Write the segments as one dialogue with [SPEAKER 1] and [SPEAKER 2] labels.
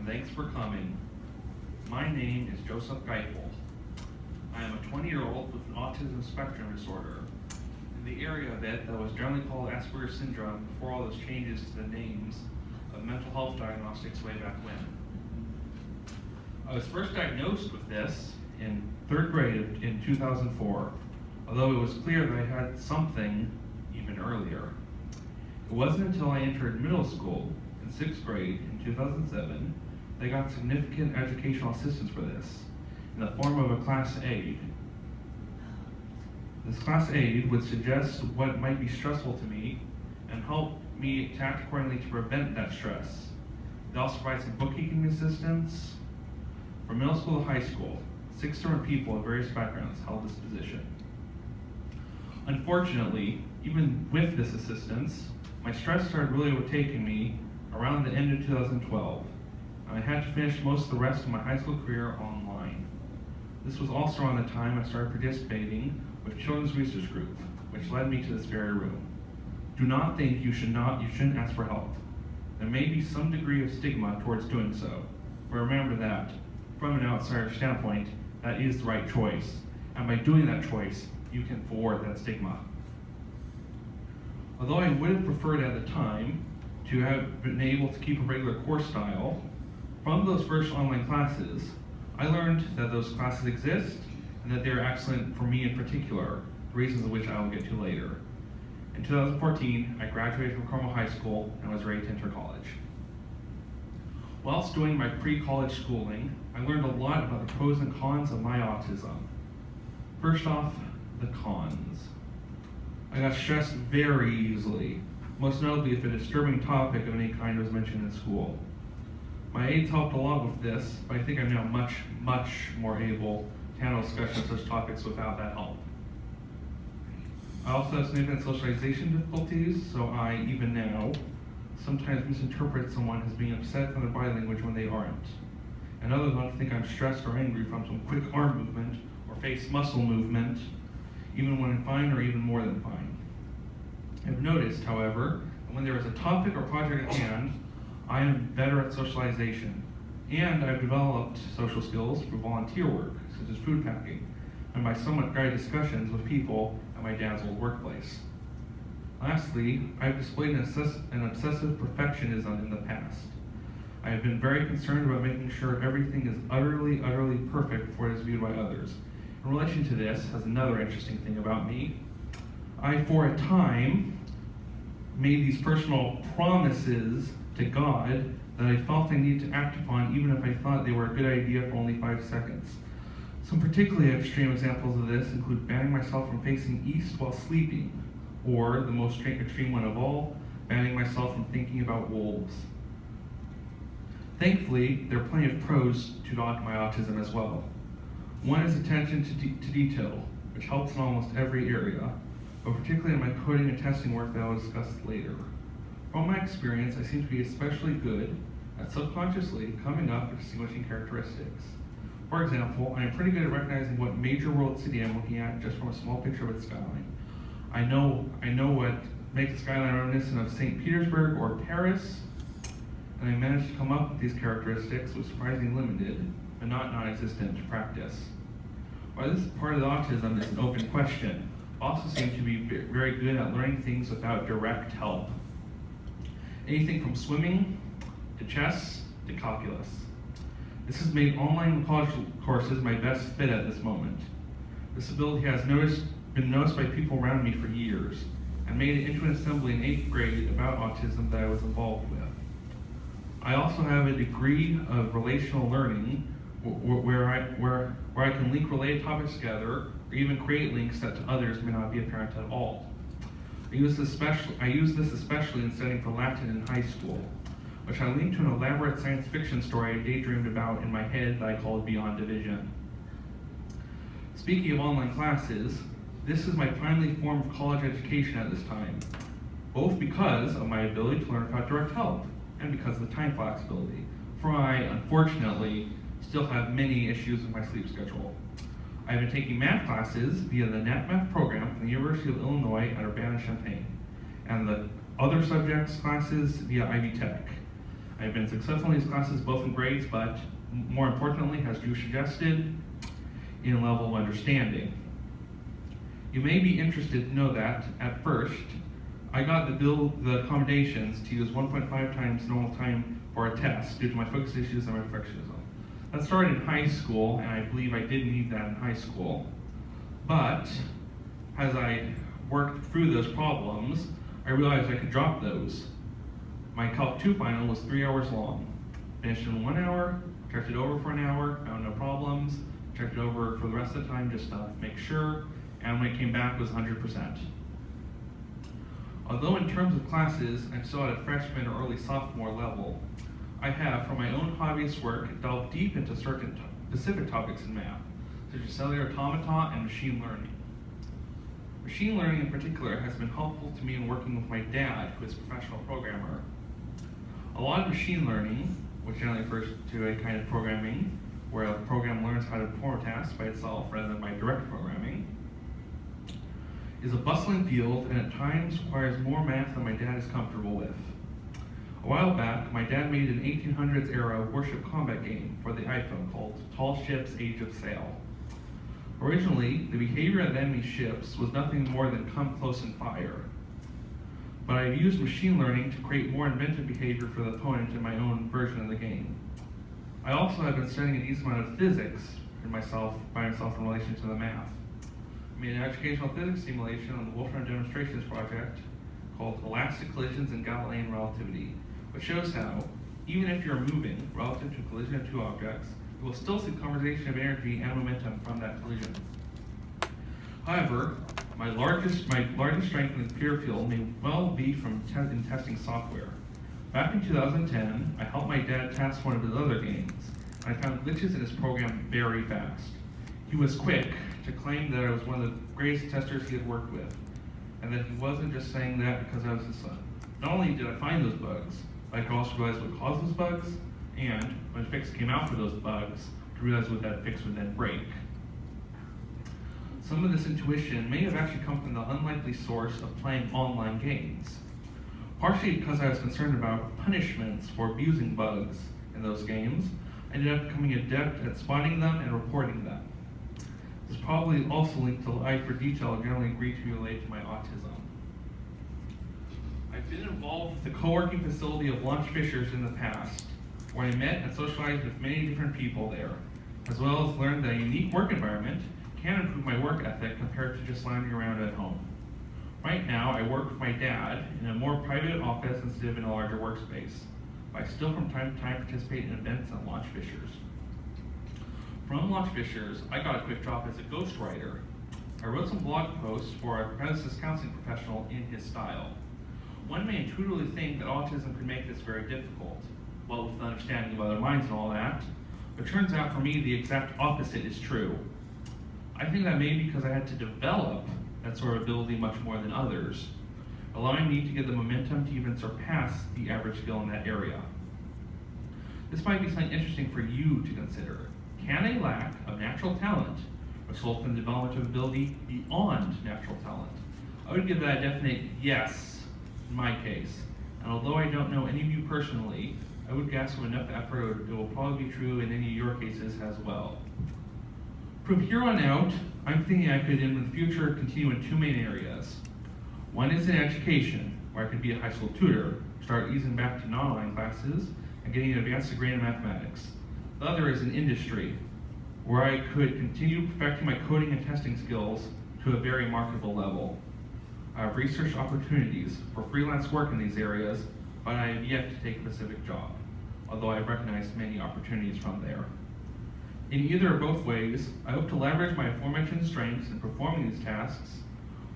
[SPEAKER 1] thanks for coming. My name is Joseph Geipel. I am a 20-year-old with an autism spectrum disorder. In the area of it that was generally called Asperger's syndrome before all those changes to the names of mental health diagnostics way back when. I was first diagnosed with this in 3rd grade in 2004, although it was clear that I had something even earlier. It wasn't until I entered middle school in 6th grade in 2007 that I got significant educational assistance for this in the form of a class aid. This class aid would suggest what might be stressful to me and help me act accordingly to prevent that stress. It also provides some bookkeeping assistance. From middle school to high school, 6 different people of various backgrounds held this position. Unfortunately, even with this assistance, my stress started really overtaking me around the end of 2012. And I had to finish most of the rest of my high school career online. This was also around the time I started participating with Children's Research Group, which led me to this very room. Do not think you shouldn't ask for help. There may be some degree of stigma towards doing so, but remember that, from an outsider standpoint, that is the right choice. And by doing that choice, you can forward that stigma. Although I would have preferred at the time to have been able to keep a regular course style, from those first online classes, I learned that those classes exist and that they're excellent for me in particular, reasons of which I will get to later. In 2014, I graduated from Carmel High School and was ready to enter college. Whilst doing my pre-college schooling, I learned a lot about the pros and cons of my autism. First off, the cons. I got stressed very easily, most notably if a disturbing topic of any kind was mentioned in school. My aides helped a lot with this, but I think I'm now much more able to handle discussions of such topics without that help. I also have significant socialization difficulties, so I, even now, sometimes misinterpret someone as being upset from their body language when they aren't. And others want to think I'm stressed or angry from some quick arm movement or face muscle movement, even when I'm fine or even more than fine. I've noticed, however, that when there is a topic or project at hand, I am better at socialization, and I've developed social skills for volunteer work, such as food packing, and by somewhat guided discussions with people at my dad's old workplace. Lastly, I've displayed an obsessive perfectionism in the past. I have been very concerned about making sure everything is utterly perfect before it is viewed by others. In relation to this, has another interesting thing about me. I, for a time, made these personal promises to God that I felt I needed to act upon even if I thought they were a good idea for only 5 seconds. Some particularly extreme examples of this include banning myself from facing east while sleeping, or the most extreme one of all, banning myself from thinking about wolves. Thankfully, there are plenty of pros to my autism as well. One is attention to detail, which helps in almost every area, but particularly in my coding and testing work that I will discuss later. From my experience, I seem to be especially good at subconsciously coming up with distinguishing characteristics. For example, I am pretty good at recognizing what major world city I'm looking at just from a small picture of its skyline. I know what makes the skyline reminiscent of St. Petersburg or Paris, and I managed to come up with these characteristics with surprisingly limited, but not non-existent practice. While this part of the autism is an open question, I also seem to be very good at learning things without direct help. Anything from swimming, to chess, to calculus. This has made online college courses my best fit at this moment. This ability has been noticed by people around me for years, and made it into an assembly in 8th grade about autism that I was involved with. I also have a degree of relational learning where I can link related topics together, or even create links that to others may not be apparent at all. I use this especially in studying for Latin in high school, which I linked to an elaborate science fiction story I daydreamed about in my head that I called Beyond Division. Speaking of online classes, this is my primary form of college education at this time, both because of my ability to learn without direct help, and because of the time flexibility, for I, unfortunately, still have many issues with my sleep schedule. I have been taking math classes via the Nat Math program from the University of Illinois at Urbana-Champaign, and the other subjects classes via Ivy Tech. I've been successful in these classes both in grades, but more importantly, as Drew suggested, in level of understanding. You may be interested to know that, at first, I got the accommodations to use 1.5 times normal time for a test due to my focus issues and my perfectionism. That started in high school, and I believe I did need that in high school. But as I worked through those problems, I realized I could drop those. My Calc 2 final was 3 hours long. Finished in 1 hour, checked it over for an hour, found no problems, checked it over for the rest of the time just to make sure, and when it came back it was 100%. Although in terms of classes, I'm still at a freshman or early sophomore level, I have, for my own hobbyist work, delved deep into certain specific topics in math, such as cellular automata and machine learning. Machine learning in particular has been helpful to me in working with my dad, who is a professional programmer. A lot of machine learning, which generally refers to a kind of programming where a program learns how to perform a task by itself rather than by direct programming, is a bustling field and at times requires more math than my dad is comfortable with. A while back, my dad made an 1800s era warship combat game for the iPhone called Tall Ships Age of Sail. Originally, the behavior of the enemy ships was nothing more than come close and fire. But I've used machine learning to create more inventive behavior for the opponent in my own version of the game. I also have been studying a decent amount of physics by myself in relation to the math. I made an educational physics simulation on the Wolfram Demonstrations project called Elastic Collisions and Galilean Relativity, which shows how, even if you're moving relative to a collision of two objects, you will still see conservation of energy and momentum from that collision. However, my largest strength in the pure field may well be from in testing software. Back in 2010, I helped my dad test one of his other games, and I found glitches in his program very fast. He was quick to claim that I was one of the greatest testers he had worked with, and that he wasn't just saying that because I was his son. Not only did I find those bugs, but I could also realize what caused those bugs, and when a fix came out for those bugs, to realize what that fix would then break. Some of this intuition may have actually come from the unlikely source of playing online games. Partially because I was concerned about punishments for abusing bugs in those games, I ended up becoming adept at spotting them and reporting them. This is probably also linked to the eye for detail I generally agree to be related to my autism. I've been involved with the co-working facility of Launch Fishers in the past, where I met and socialized with many different people there, as well as learned that a unique work environment can improve my work ethic compared to just lounging around at home. Right now, I work with my dad in a more private office instead of in a larger workspace, but I still from time to time participate in events at Launch Fishers. From Launch Fishers, I got a quick job as a ghostwriter. I wrote some blog posts for a premises counseling professional in his style. One may intuitively think that autism could make this very difficult, well, with the understanding of other minds and all that, but it turns out for me the exact opposite is true. I think that may be because I had to develop that sort of ability much more than others, allowing me to get the momentum to even surpass the average skill in that area. This might be something interesting for you to consider. Can a lack of natural talent result in the development of ability beyond natural talent? I would give that a definite yes in my case, and although I don't know any of you personally, I would guess with enough effort it will probably be true in any of your cases as well. From here on out, I'm thinking I could in the future continue in two main areas. One is in education, where I could be a high school tutor, start easing back to non-online classes, and getting an advanced degree in mathematics. The other is in industry, where I could continue perfecting my coding and testing skills to a very marketable level. I have research opportunities for freelance work in these areas, but I have yet to take a specific job, although I have recognized many opportunities from there. In either or both ways, I hope to leverage my aforementioned strengths in performing these tasks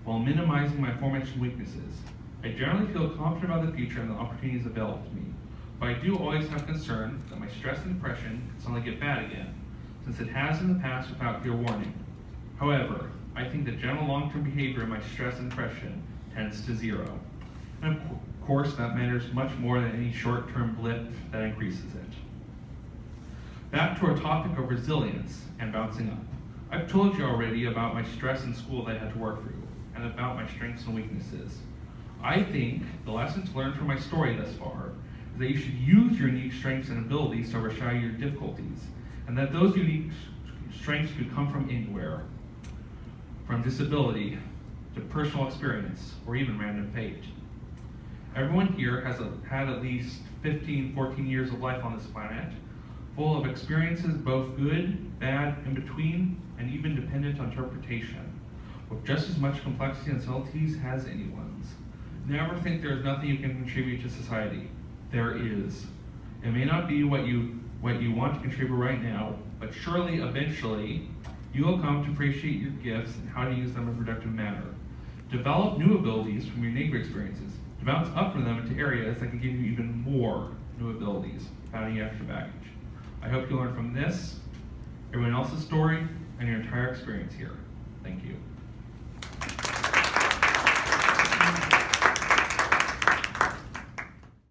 [SPEAKER 1] while minimizing my aforementioned weaknesses. I generally feel confident about the future and the opportunities available to me, but I do always have concern that my stress and depression can suddenly get bad again, since it has in the past without clear warning. However, I think the general long-term behavior of my stress and depression tends to zero. And of course, that matters much more than any short-term blip that increases it. Back to our topic of resilience and bouncing up. I've told you already about my stress in school that I had to work through, and about my strengths and weaknesses. I think the lessons learned from my story thus far is that you should use your unique strengths and abilities to overshadow your difficulties, and that those unique strengths could come from anywhere, from disability to personal experience or even random fate. Everyone here has had at least 15, 14 years of life on this planet, full of experiences both good, bad, in between, and even dependent on interpretation, with just as much complexity and subtleties as anyone's. Never think there is nothing you can contribute to society. There is. It may not be what you want to contribute right now, but surely, eventually, you will come to appreciate your gifts and how to use them in a productive manner. Develop new abilities from your neighbor experiences to bounce up from them into areas that can give you even more new abilities without any extra baggage. I hope you learn from this, everyone else's story, and your entire experience here. Thank you.